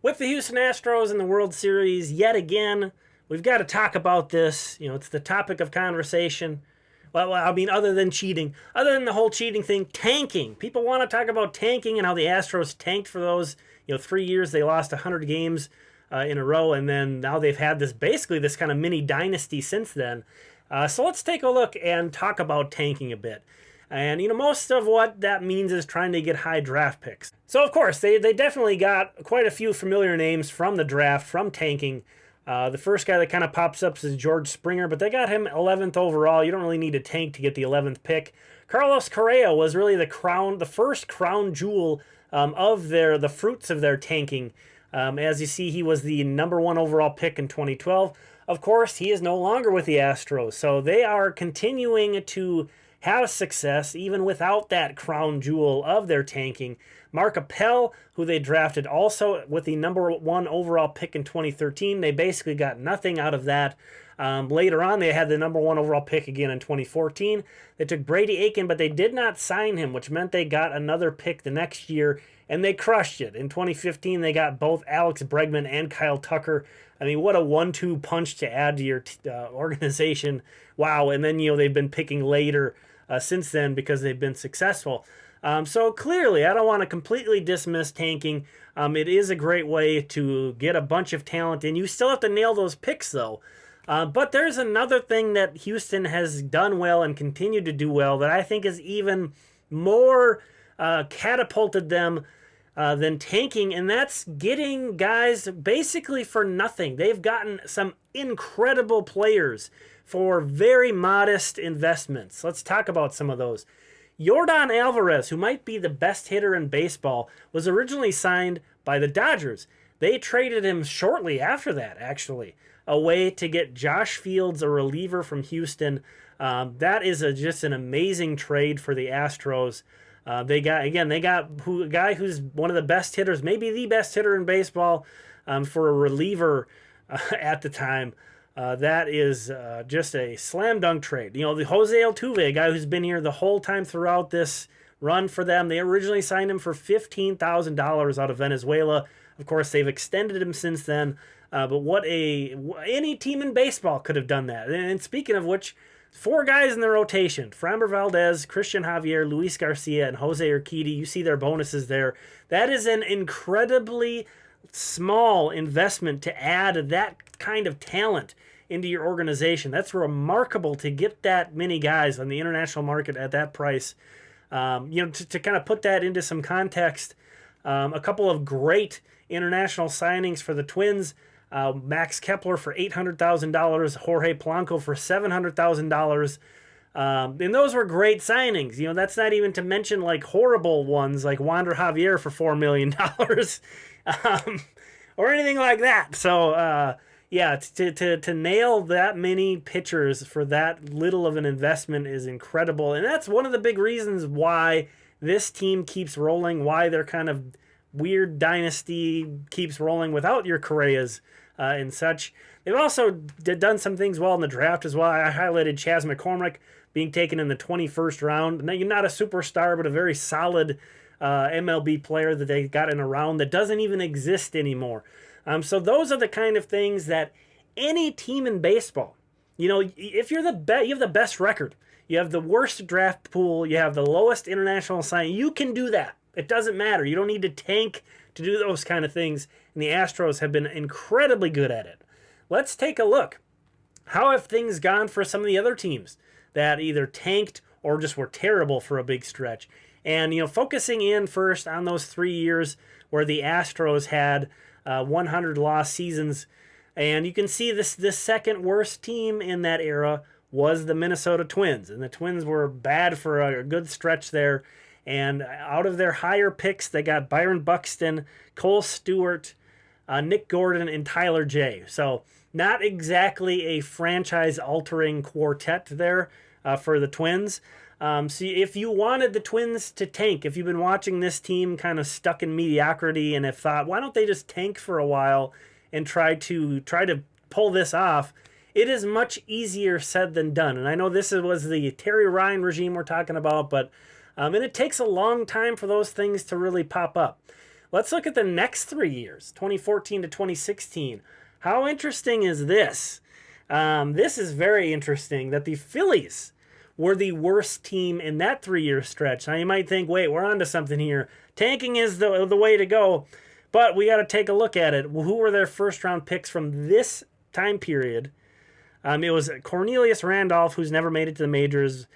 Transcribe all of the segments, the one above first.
With the Houston Astros in the World Series yet again, we've got to talk about this. It's the topic of conversation. Well, I mean, other than cheating, other than the whole cheating thing, tanking. People want to talk about tanking and how the Astros tanked for those, 3 years. They lost 100 games in a row, and then now they've had this kind of mini dynasty since then. So let's take a look and talk about tanking a bit. And, most of what that means is trying to get high draft picks. So, of course, they definitely got quite a few familiar names from the draft, from tanking. The first guy that kind of pops up is George Springer, but they got him 11th overall. You don't really need a tank to get the 11th pick. Carlos Correa was really the first crown jewel of the fruits of their tanking. As you see, he was the number 1 overall pick in 2012. Of course, he is no longer with the Astros, so they are continuing to have success even without that crown jewel of their tanking. Mark Appel, who they drafted also with the number 1 overall pick in 2013, they basically got nothing out of that. Later on, they had the number 1 overall pick again in 2014. They took Brady Aiken, but they did not sign him, which meant they got another pick the next year, and they crushed it. In 2015, they got both Alex Bregman and Kyle Tucker. I mean, what a 1-2 punch to add to your organization. Wow, and then, they've been picking later since then because they've been successful. So clearly, I don't want to completely dismiss tanking. It is a great way to get a bunch of talent, and you still have to nail those picks, though. But there's another thing that Houston has done well and continued to do well that I think is even more catapulted them than tanking, and that's getting guys basically for nothing. They've gotten some incredible players for very modest investments. Let's talk about some of those. Yordan Alvarez, who might be the best hitter in baseball, was originally signed by the Dodgers. They traded him shortly after that, actually, away to get Josh Fields, a reliever from Houston. That is just an amazing trade for the Astros. They got a guy who's one of the best hitters, maybe the best hitter in baseball, for a reliever at the time. That is just a slam dunk trade. The Jose Altuve, a guy who's been here the whole time throughout this run for them. They originally signed him for $15,000 out of Venezuela. Of course, they've extended him since then. But any team in baseball could have done that. And speaking of which, 4 guys in the rotation: Framber Valdez, Christian Javier, Luis Garcia, and Jose Urquidy. You see their bonuses there. That is an incredibly small investment to add that kind of talent into your organization. That's remarkable to get that many guys on the international market at that price. To kind of put that into some context, a couple of great international signings for the Twins. Max Kepler for $800,000, Jorge Polanco for $700,000. And those were great signings. That's not even to mention like horrible ones like Wander Javier for $4 million or anything like that. So, to nail that many pitchers for that little of an investment is incredible. And that's one of the big reasons why this team keeps rolling, why their kind of weird dynasty keeps rolling without your Correas and such. They've also done some things well in the draft as well. I highlighted Chas McCormick being taken in the 21st round. Now, you're not a superstar, but a very solid MLB player that they got in a round that doesn't even exist anymore. So those are the kind of things that any team in baseball, if you're you have the best record, you have the worst draft pool, you have the lowest international signing, you can do that. It doesn't matter. You don't need to tank to do those kind of things, and the Astros have been incredibly good at it. Let's take a look. How have things gone for some of the other teams that either tanked or just were terrible for a big stretch? And, focusing in first on those 3 years where the Astros had 100 lost seasons, and you can see this second worst team in that era was the Minnesota Twins, and the Twins were bad for a good stretch there. And out of their higher picks, they got Byron Buxton, Cole Stewart, Nick Gordon, and Tyler Jay. So not exactly a franchise-altering quartet there for the Twins. So if you wanted the Twins to tank, if you've been watching this team kind of stuck in mediocrity and have thought, why don't they just tank for a while and try to pull this off, it is much easier said than done. And I know this was the Terry Ryan regime we're talking about, but and it takes a long time for those things to really pop up. Let's look at the next 3 years, 2014 to 2016. How interesting is this? This is very interesting that the Phillies were the worst team in that 3-year stretch. Now you might think, wait, we're onto something here. Tanking is the way to go, but we got to take a look at it. Who were their first-round picks from this time period? It was Cornelius Randolph, who's never made it to the majors,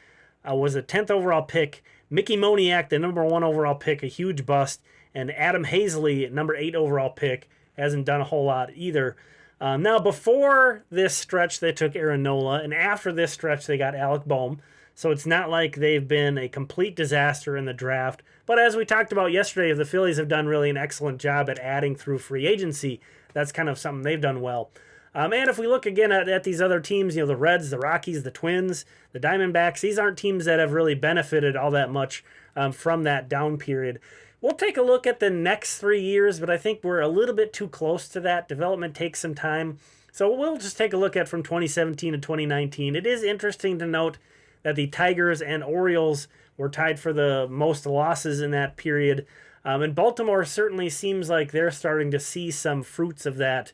was a 10th overall pick. Mickey Moniak, the number 1 overall pick, a huge bust. And Adam Hazley, number 8 overall pick, hasn't done a whole lot either. Now, before this stretch, they took Aaron Nola, and after this stretch, they got Alec Boehm. So it's not like they've been a complete disaster in the draft. But as we talked about yesterday, the Phillies have done really an excellent job at adding through free agency. That's kind of something they've done well. And if we look again at these other teams, the Reds, the Rockies, the Twins, the Diamondbacks, these aren't teams that have really benefited all that much from that down period. We'll take a look at the next 3 years, but I think we're a little bit too close to that. Development takes some time. So we'll just take a look at from 2017 to 2019. It is interesting to note that the Tigers and Orioles were tied for the most losses in that period. And Baltimore certainly seems like they're starting to see some fruits of that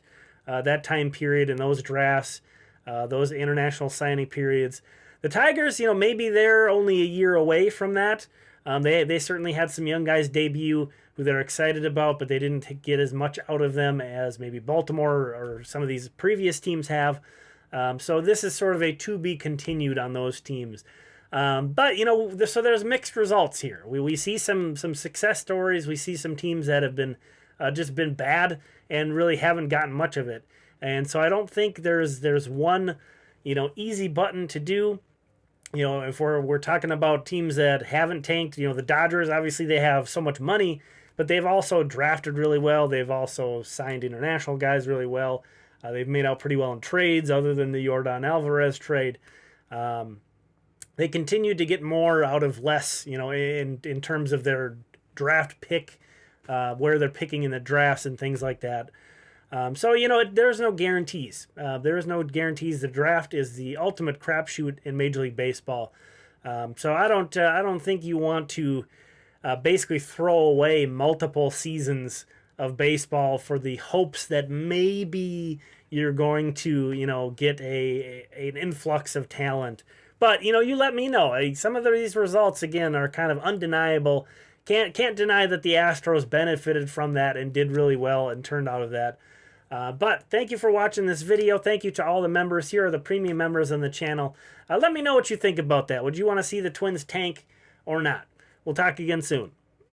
time period and those drafts, those international signing periods. The Tigers, maybe they're only a year away from that. They certainly had some young guys debut who they're excited about, but they didn't get as much out of them as maybe Baltimore or some of these previous teams have. So this is sort of a to be continued on those teams. But, so there's mixed results here. We see some success stories. We see some teams that have been just been bad and really haven't gotten much of it. And so I don't think there's one, easy button to do. If we're talking about teams that haven't tanked, the Dodgers, obviously they have so much money, but they've also drafted really well. They've also signed international guys really well. They've made out pretty well in trades other than the Yordan Alvarez trade. They continue to get more out of less, in terms of their draft pick, where they're picking in the drafts and things like that. So, there's no guarantees. There is no guarantees. The draft is the ultimate crapshoot in Major League Baseball. So I don't think you want to basically throw away multiple seasons of baseball for the hopes that maybe you're going to, get an influx of talent. But, you let me know. Some of these results, again, are kind of undeniable. Can't deny that the Astros benefited from that and did really well and turned out of that. But thank you for watching this video. Thank you to all the members. Here are the premium members on the channel. Let me know what you think about that. Would you want to see the Twins tank or not? We'll talk again soon.